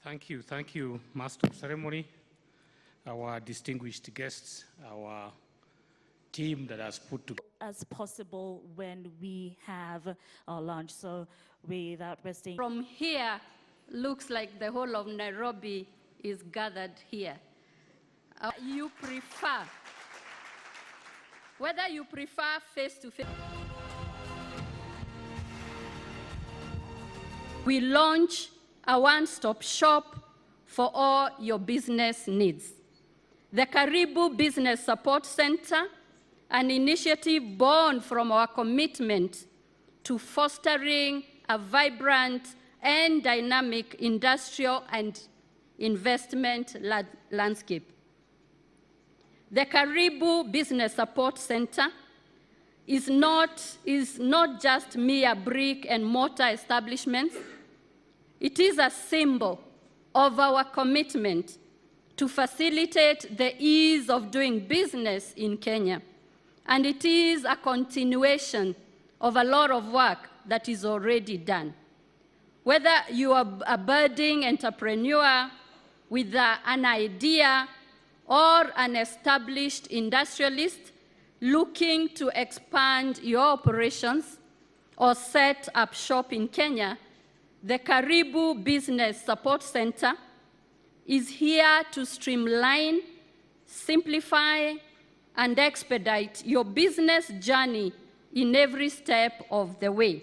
Thank you, Master of Ceremony, our distinguished guests, our team that has put together as possible when we have our lunch. So without wasting. From here, looks like the whole of Nairobi is gathered here. You prefer, whether you prefer face-to-face. We launch a one-stop shop for all your business needs. The Karibu Business Support Center, an initiative born from our commitment to fostering a vibrant and dynamic industrial and investment landscape. The Karibu Business Support Center is not just mere brick and mortar establishments. It is a symbol of our commitment to facilitate the ease of doing business in Kenya. And it is a continuation of a lot of work that is already done. Whether you are a budding entrepreneur with an idea or an established industrialist looking to expand your operations or set up shop in Kenya, the Karibu Business Support Center is here to streamline, simplify, and expedite your business journey in every step of the way.